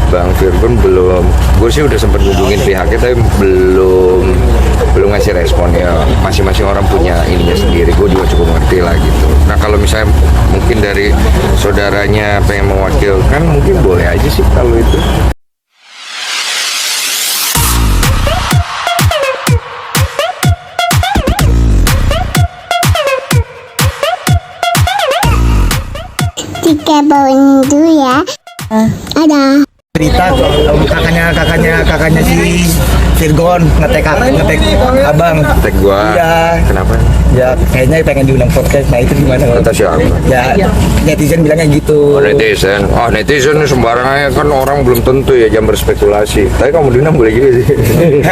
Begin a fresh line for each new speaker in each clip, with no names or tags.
Bang Virgon belum, gue sih udah sempat hubungin pihaknya tapi belum ngasih respon ya. Masing-masing orang punya ininya sendiri, gue juga cukup ngerti lah gitu. Nah kalau misalnya mungkin dari saudaranya pengen mewakilkan, mungkin boleh aja sih kalau itu.
Tiga bawang dulu ya. Ada.
Cerita kakaknya si Virgon ngetek abang.
Ngetek gua.
Iya.
Kenapa?
Ya kayaknya pengen diundang podcast. Nah itu gimana?
Kata siapa?
Ya netizen bilangnya gitu.
Oh, netizen. Oh, netizen sembarangan kan, orang belum tentu ya jam berspekulasi. Tapi kamu diundang boleh juga sih.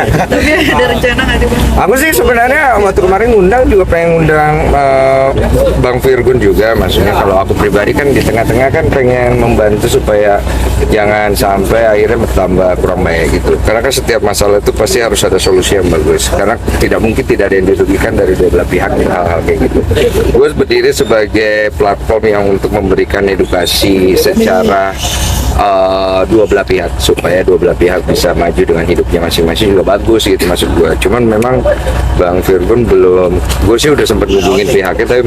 Tapi ada rencana nggak sih Bang?
Aku sih sebenarnya waktu kemarin ngundang juga pengen ngundang Bang Virgon juga. Maksudnya kalau aku pribadi kan di tengah-tengah kan pengen membantu supaya jangan sampai akhirnya bertambah kurang baik gitu. Karena kan setiap masalah itu pasti harus ada solusi yang bagus. Karena tidak mungkin tidak ada yang dirugikan dari dua belah pihak hal-hal kayak gitu. Gue berdiri sebagai platform yang untuk memberikan edukasi secara dua belah pihak supaya dua belah pihak bisa maju dengan hidupnya masing-masing juga bagus gitu maksud gue. Cuman memang Bang Virgon belum, gue sih udah sempat hubungin pihaknya tapi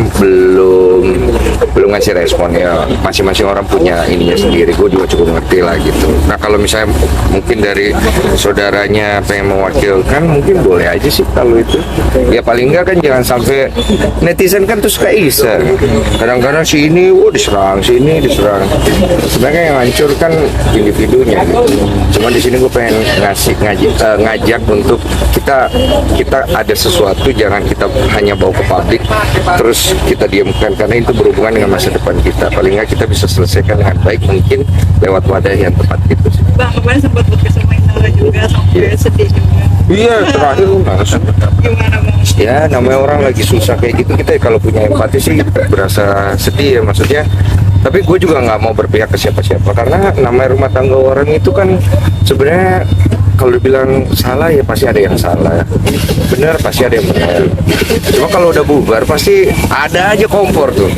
belum ngasih respon ya. Masing-masing orang punya ininya sendiri, gue juga cukup ngerti lah gitu. Nah kalau misalnya mungkin dari saudaranya pengen mewakilkan, mungkin boleh aja sih kalau itu. Ya paling enggak kan jangan sampai netizen kan tuh suka iseng. Kadang-kadang si ini diserang, si ini diserang. Sebenarnya yang hancur kan individunya gitu. Cuma di sini gue pengen ngajak untuk kita ada sesuatu, jangan kita hanya bawa ke publik terus kita diamkan, karena itu berhubungan dengan masa depan kita. Paling nggak kita bisa selesaikan dengan baik mungkin lewat wadah yang tepat gitu sih.
Bang kemarin sempat podcast sama Inara juga sampai sedih juga.
Iya, terakhir langsung.
Gimana Bang?
Ya namanya orang lagi susah kayak gitu, kita kalau punya empati sih berasa sedih ya maksudnya. Tapi gue juga nggak mau berpihak ke siapa-siapa, karena namanya rumah tangga orang itu kan sebenarnya kalau dibilang salah ya pasti ada yang salah, benar pasti ada yang benar. Cuma kalau udah bubar pasti ada aja kompor tuh.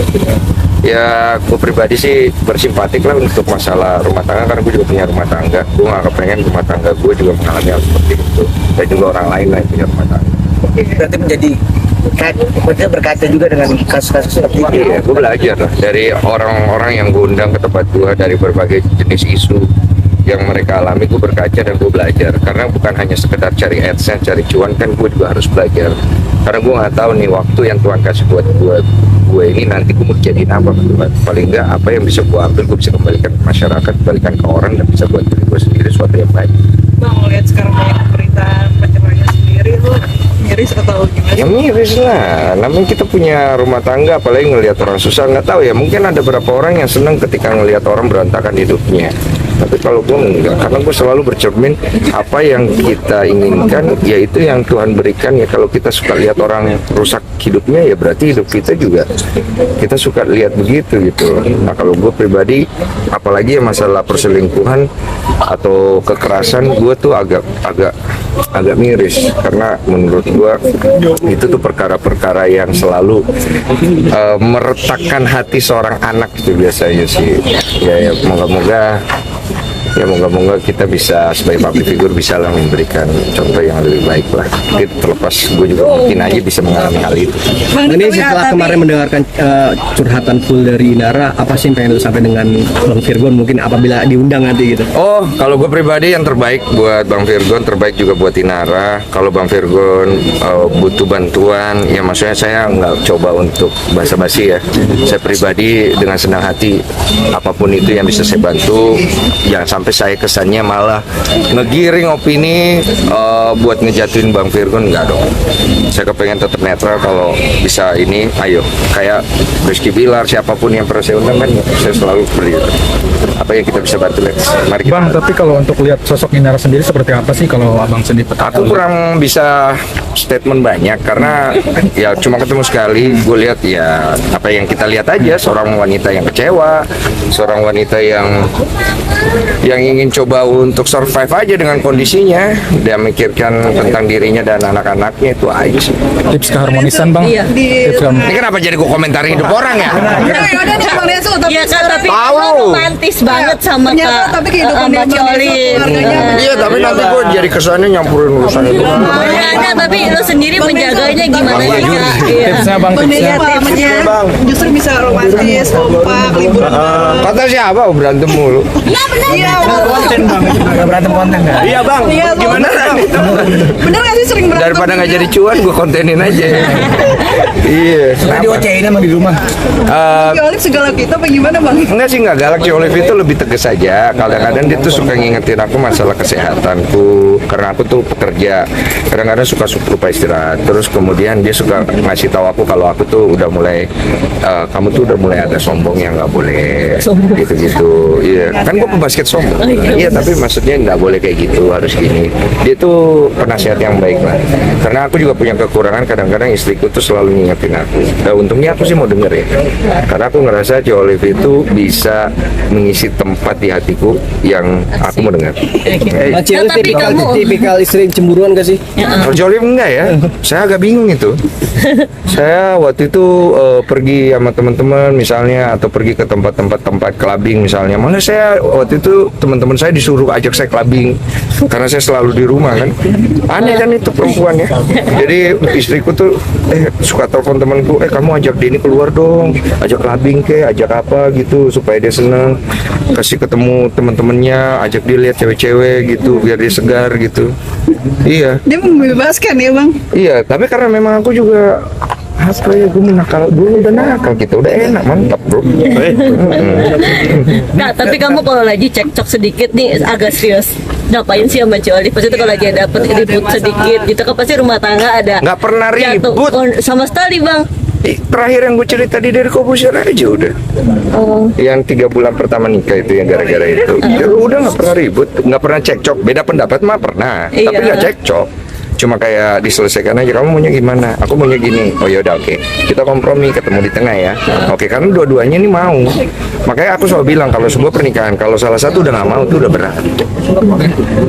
Ya gue pribadi sih bersimpatik lah untuk masalah rumah tangga, karena gue juga punya rumah tangga. Gue nggak kepengen rumah tangga gue juga mengalami hal seperti itu, dan juga orang lain lah yang punya rumah tangga.
Berarti menjadi berkaca juga dengan kasus-kasus seperti ini.
Iya, gue belajar lah dari orang-orang yang gue undang ke tempat gue dari berbagai jenis isu yang mereka alami. Gue berkaca dan gue belajar, karena bukan hanya sekedar cari AdSense, cari cuan, kan gue juga harus belajar. Karena gue nggak tahu nih waktu yang Tuhan kasih buat gue ini nanti gue mau jadiin apa ke Tuhan. Paling nggak apa yang bisa gue ambil, gue bisa kembalikan ke masyarakat, kembalikan ke orang, dan bisa buat diri gue sendiri sesuatu yang baik.
Bang lihat sekarang banyak pemberitaan pacarnya sendiri, lu miris atau gimana?
Ya miris lah, namun kita punya rumah tangga, apalagi ngelihat orang susah. Nggak tahu ya, mungkin ada beberapa orang yang senang ketika ngelihat orang berantakan hidupnya. Tapi kalau gue enggak, karena gue selalu bercermin apa yang kita inginkan, yaitu yang Tuhan berikan. Ya kalau kita suka lihat orang rusak hidupnya, ya berarti hidup kita juga kita suka lihat begitu gitu. Nah kalau gue pribadi, apalagi ya masalah perselingkuhan atau kekerasan, gue tuh agak miris, karena menurut gue itu tuh perkara-perkara yang selalu meretakkan hati seorang anak itu biasanya sih. Ya moga-moga kita bisa sebagai public figure bisa lah memberikan contoh yang lebih baik lah. Terlepas gue juga mungkin aja bisa mengalami hal itu.
Bang,
Ini
tapi-
setelah kemarin mendengarkan curhatan full dari Inara, apa sih yang pengen lu sampai dengan Bang Virgon mungkin apabila diundang nanti gitu?
Oh, kalau gue pribadi yang terbaik buat Bang Virgon, terbaik juga buat Inara. Kalau Bang Virgon butuh bantuan, ya maksudnya saya nggak coba untuk basa-basi ya. Saya pribadi dengan senang hati, apapun itu yang bisa saya bantu. Jangan sampai saya kesannya malah ngegiring opini buat ngejatuhin Bang Virgon, nggak dong. Saya kepengen tetap netral. Kalau bisa ini, ayo. Kayak Rizky Bilar, siapapun yang pernah saya undang kan, saya selalu beli. Apa yang kita bisa bantu, mari kita.
Bang, tapi kalau untuk lihat sosok Inara sendiri seperti apa sih kalau abang sendiri
Aku kurang bisa statement banyak, karena ya cuma ketemu sekali. Gue lihat ya apa yang kita lihat aja, seorang wanita yang kecewa, seorang wanita yang yang ingin coba untuk survive aja dengan kondisinya. Dia mikirkan tentang dirinya dan anak-anaknya, itu aja sih.
Tips keharmonisan bang.
Iya.
Tips
Ini kenapa jadi gue komentari hidup orang ya?
Udah nih Bang Desu, tapi
Iya kan, tapi
Tahu.
lo romantis banget sama
ternyata
Kak
tapi kehidupan
sama
Bang Desu,
Colin.
keluarganya
Iya, tapi nanti gue jadi kesannya nyampurin urusan itu.
Ya, ada, tapi lo sendiri menjaganya gimana
Bang
sih
Desu.
Kak? Iya.
Tipsnya bang,
Bang Desu
tipsnya.
pemahamannya justru bisa romantis, kompak, liburan bareng.
Kata siapa berantem mulu?
Iya,
Konten bang, nggak berantem konten nggak?
Iya bang,
iya,
gimana bang?
bener gak sih sering berantem?
Daripada nggak jadi cuan, gue kontenin aja. Iya.
Soalnya diocehin sama di rumah.
Si Olive segala kita apa gimana Bang?
Enggak sih, nggak galak. Si Olive itu lebih tegas aja. Kadang-kadang dia tuh suka ngingetin aku masalah kesehatanku, karena aku tuh pekerja. Kadang-kadang suka lupa istirahat. Terus kemudian dia suka ngasih tahu aku kalau aku tuh udah mulai, kamu tuh udah mulai ada sombong yang nggak boleh. Gitu-gitu. Iya, kan gue pebasket sombong. Iya, tapi maksudnya nggak boleh kayak gitu, harus gini. Dia tuh penasihat yang baik lah. Karena aku juga punya kekurangan. Kadang-kadang istriku tuh selalu ngingetin aku. Nah, untungnya aku sih mau denger ya. Karena aku ngerasa Ci Olive itu bisa mengisi tempat di hatiku yang aku mau dengar.
Mbak Cio
Nah, tapi
tipikal istri cemburuan gak sih?
Kalau Ci Olive enggak ya, saya agak bingung itu. Saya waktu itu pergi sama teman-teman misalnya, atau pergi ke tempat clubbing misalnya. Malah saya waktu itu teman-teman saya disuruh ajak saya clubbing karena saya selalu di rumah kan. Aneh kan itu perempuan ya. Jadi istriku tuh suka telepon temanku, kamu ajak Denny keluar dong, ajak clubbing ke, ajak apa gitu supaya dia seneng, kasih ketemu teman-temannya, ajak dia lihat cewek-cewek gitu biar dia segar gitu. Iya.
Dia membebaskan ya Bang?
Iya, tapi karena memang aku juga apa ya, gue menakal dulu, udah nakal gitu, udah enak, mantap bro.
Kak, tapi kamu kalau lagi cekcok sedikit nih agak serius, ngapain sih sama Ci Olive? Maksudnya kalau lagi dapet ribut sedikit gitu kan pasti rumah tangga ada
Nggak pernah
jatuh.
ribut.
Oh, sama sekali Bang.
Terakhir yang gue cerita di dari Kobusir aja udah. Yang 3 bulan pertama nikah itu yang gara-gara itu. Ya, udah nggak pernah ribut, nggak pernah cekcok. Beda pendapat mah pernah,
Iya.
tapi nggak cekcok. Cuma kayak diselesaikan aja, kamu maunya gimana, aku maunya gini, oh yaudah oke, kita kompromi, ketemu di tengah ya. Oke, karena dua-duanya ini mau. Makanya aku selalu bilang kalau sebuah pernikahan, kalau salah satu udah nggak mau itu udah berat.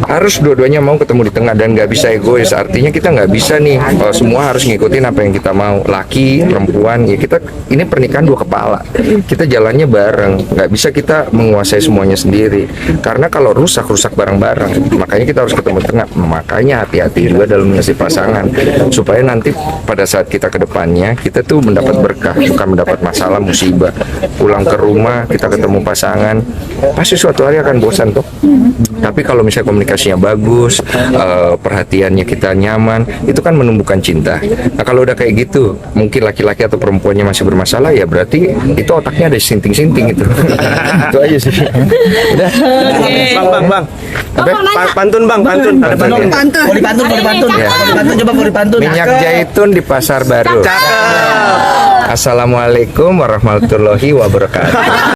Harus dua-duanya mau ketemu di tengah dan nggak bisa egois. Artinya kita nggak bisa nih semua harus ngikutin apa yang kita mau. Laki, perempuan, ya kita ini pernikahan dua kepala. Kita jalannya bareng, nggak bisa kita menguasai semuanya sendiri. Karena kalau rusak bareng-bareng. Makanya kita harus ketemu di tengah. Makanya hati-hati juga dalam mengasih pasangan supaya nanti pada saat kita ke depannya kita tuh mendapat berkah, bukan mendapat masalah, musibah. Pulang ke rumah kita ketemu pasangan, pasti suatu hari akan bosan tuh. Tapi kalau misalnya komunikasinya bagus, perhatiannya kita nyaman, itu kan menumbuhkan cinta. Nah kalau udah kayak gitu, mungkin laki-laki atau perempuannya masih bermasalah, ya berarti itu otaknya ada sinting-sinting itu. Itu aja sih. Udah.
Bang. Pantun bang, pantun. Ada pantun.
Pantun.
Mau dipantun, mau dipantun.
Ya.
Mau dipantun, coba mau dipantun.
Minyak zaitun di pasar baru. Assalamualaikum warahmatullahi wabarakatuh.